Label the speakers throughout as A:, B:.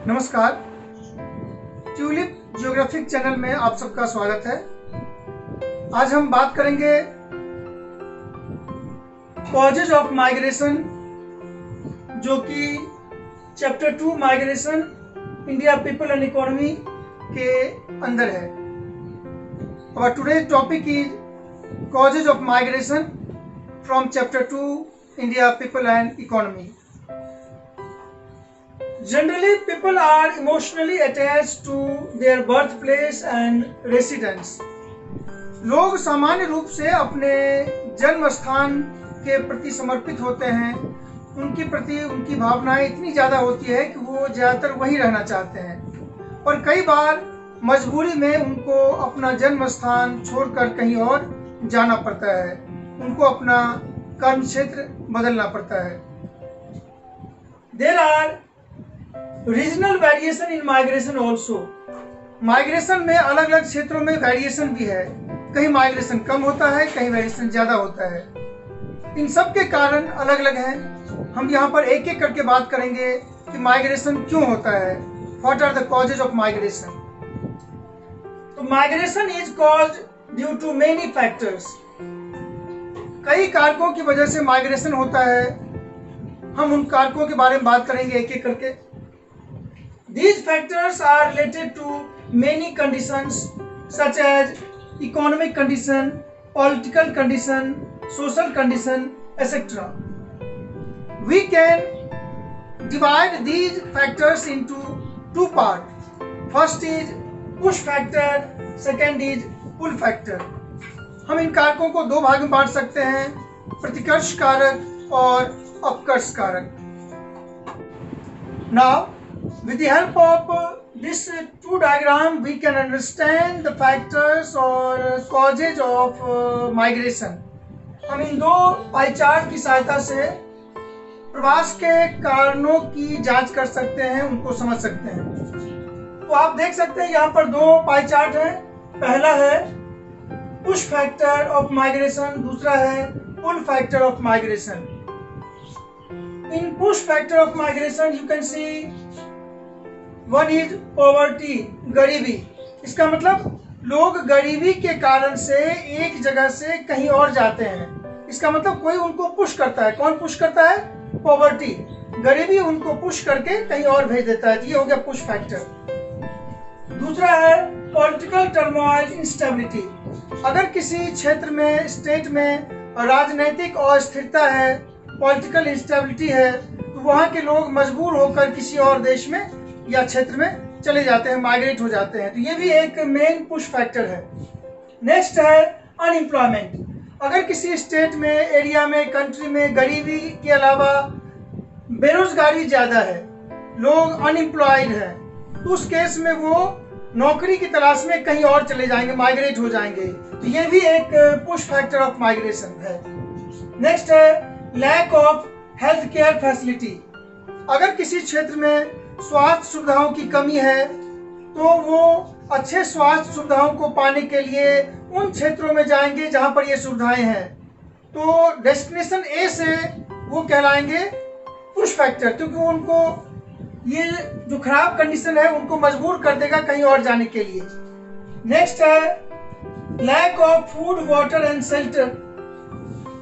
A: नमस्कार, tulip geographic channel में आप सबका स्वागत है। आज हम बात करेंगे कॉजेज ऑफ माइग्रेशन, जो कि chapter 2 migration India people and economy के अंदर है। और today topic is causes of migration from chapter 2 India people and economy. Generally, people are emotionally attached to their birthplace and residence. लोग सामान्य रूप से अपने जन्म स्थान के प्रति समर्पित होते हैं। उनके प्रति उनकी भावनाएं इतनी ज़्यादा होती है कि वो ज़्यादातर वहीं रहना चाहते हैं, और कई बार मजबूरी में उनको अपना जन्म स्थान छोड़कर कहीं और जाना पड़ता है। उनको अपना कर्म क्षेत्र बदलना पड़ता है। There are regional variation in migration also. Migration में अलग अलग क्षेत्रों में वेरिएशन भी है। कहीं माइग्रेशन कम होता है, कहीं वेरिएशन ज़्यादा होता है। इन सब के कारण अलग अलग हैं। हम यहाँ पर एक एक करके बात करेंगे कि माइग्रेशन क्यों होता है। What are the causes of migration. तो migration is caused due to many factors. कई कारकों की वजह से माइग्रेशन होता है। हम उन कारकों के बारे में बात करेंगे एक एक करके। These factors are related to many conditions such as economic condition, political condition, social condition, etc. We can divide these factors into two parts. First is push factor, second is pull factor. हम इन कारकों को दो भाग में बांट सकते हैं, प्रतिकर्ष कारक और अपकर्ष कारक। Now, with the help of this two diagram, we can understand the factors or causes of migration. हम इन दो पाई चार्ट की सहायता से प्रवास के कारणों की जांच कर सकते हैं, उनको समझ सकते हैं। तो आप देख सकते हैं यहाँ पर दो पाई चार्ट है। पहला है पुश फैक्टर ऑफ माइग्रेशन, दूसरा है pull factor of migration. In push factor of migration you can see one is poverty, गरीबी। इसका मतलब लोग गरीबी के कारण से एक जगह से कहीं और जाते हैं। इसका मतलब कोई उनको पुश करता है। कौन पुश करता है? पॉवर्टी, गरीबी उनको पुश करके कहीं और भेज देता है। ये हो गया पुश फैक्टर। दूसरा है पॉलिटिकल टर्मोइल, इंस्टेबिलिटी। अगर किसी क्षेत्र में, स्टेट में राजनीतिक अस्थिरता है, पॉलिटिकल इंस्टेबिलिटी है, तो वहाँ के लोग मजबूर होकर किसी और देश में या क्षेत्र में चले जाते हैं, माइग्रेट हो जाते हैं। तो ये भी एक मेन पुश फैक्टर है। नेक्स्ट है अनएम्प्लॉयमेंट। अगर किसी स्टेट में, एरिया में, कंट्री में गरीबी के अलावा बेरोजगारी ज़्यादा है, लोग अनएम्प्लॉयड हैं, तो उस केस में वो नौकरी की तलाश में कहीं और चले जाएंगे, माइग्रेट हो जाएंगे। तो ये भी एक पुश फैक्टर ऑफ माइग्रेशन है। नेक्स्ट है lack of health care facility. अगर किसी क्षेत्र में स्वास्थ्य सुविधाओं की कमी है, तो वो अच्छे स्वास्थ्य सुविधाओं को पाने के लिए उन क्षेत्रों में जाएंगे जहां पर ये सुविधाएं हैं। तो डेस्टिनेशन ए से वो कहलाएंगे पुश फैक्टर, क्योंकि उनको ये जो खराब कंडीशन है उनको मजबूर कर देगा कहीं और जाने के लिए। नेक्स्ट है lack of food, water and shelter.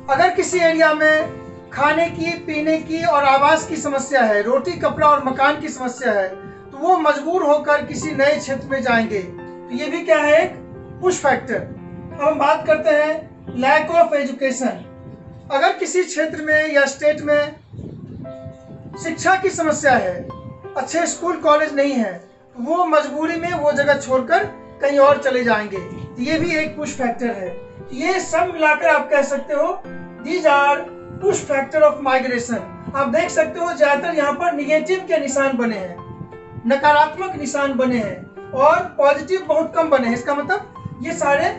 A: अगर किसी एरिया में खाने की, पीने की और आवास की समस्या है, रोटी, कपड़ा और मकान की समस्या है, तो वो मजबूर होकर किसी नए क्षेत्र में जाएंगे। तो ये भी क्या है? एक पुश फैक्टर। अब हम बात करते हैं लैक ऑफ एजुकेशन। अगर किसी क्षेत्र में या स्टेट में शिक्षा की समस्या है, अच्छे स्कूल कॉलेज नहीं है, तो वो मजबूरी में वो जगह छोड़कर कहीं और चले जाएंगे। तो ये भी एक पुश फैक्टर है। ये सब मिलाकर आप कह सकते हो these are push factor of migration. आप देख सकते हो ज्यादातर यहाँ पर निगेटिव के निशान बने हैं, नकारात्मक निशान बने हैं, और पॉजिटिव बहुत कम बने हैं। इसका मतलब ये सारे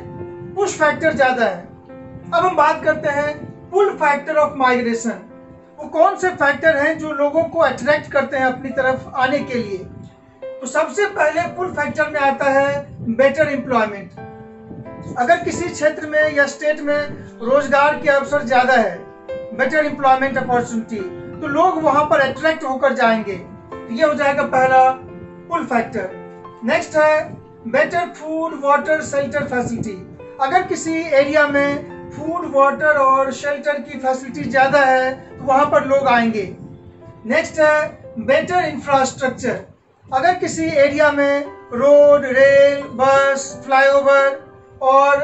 A: पुश फैक्टर ज्यादा है। अब हम बात करते हैं पुल फैक्टर ऑफ माइग्रेशन। वो कौन से फैक्टर हैं जो लोगों को अट्रैक्ट करते हैं अपनी तरफ आने के लिए? तो सबसे पहले पुल फैक्टर में आता है बेटर एम्प्लॉयमेंट। अगर किसी क्षेत्र में या स्टेट में रोजगार के अवसर ज्यादा है, बेटर एम्प्लॉयमेंट अपॉर्चुनिटी, तो लोग वहां पर अट्रैक्ट होकर जाएंगे। तो ये हो जाएगा पहला पुल फैक्टर। नेक्स्ट है better food water shelter facility. अगर किसी एरिया में फूड वाटर और शेल्टर की फैसिलिटी ज़्यादा है तो वहाँ पर लोग आएंगे। नेक्स्ट है बेटर इंफ्रास्ट्रक्चर। अगर किसी एरिया में रोड, रेल, बस, फ्लाईओवर और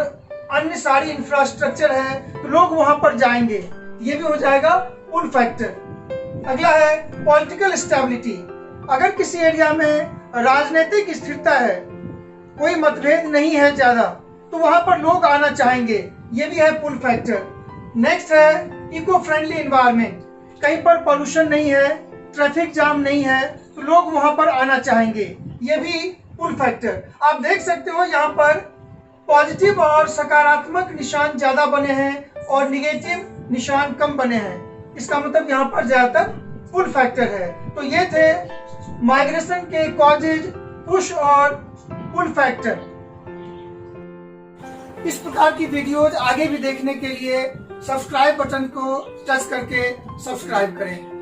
A: अन्य सारी इंफ्रास्ट्रक्चर है तो लोग वहाँ पर जाएंगे। ये भी हो जाएगा पुल फैक्टर। अगला है पॉलिटिकल स्टेबिलिटी। अगर किसी एरिया में राजनीतिक स्थिरता है, कोई मतभेद नहीं है ज़्यादा, तो वहाँ पर लोग आना चाहेंगे। ये भी है पुल फैक्टर। नेक्स्ट है इको फ्रेंडली एनवायरनमेंट। कहीं पर पॉल्यूशन नहीं है, ट्रैफिक जाम नहीं है, तो लोग वहां पर आना चाहेंगे। ये भी पुल फैक्टर। आप देख सकते हो यहाँ पर पॉजिटिव और सकारात्मक निशान ज्यादा बने हैं और निगेटिव निशान कम बने हैं। इसका मतलब यहाँ पर ज्यादातर पुल फैक्टर है। तो ये थे माइग्रेशन के कॉजेज, पुश और पुल फैक्टर। इस प्रकार की वीडियोज आगे भी देखने के लिए सब्सक्राइब बटन को टच करके सब्सक्राइब करें।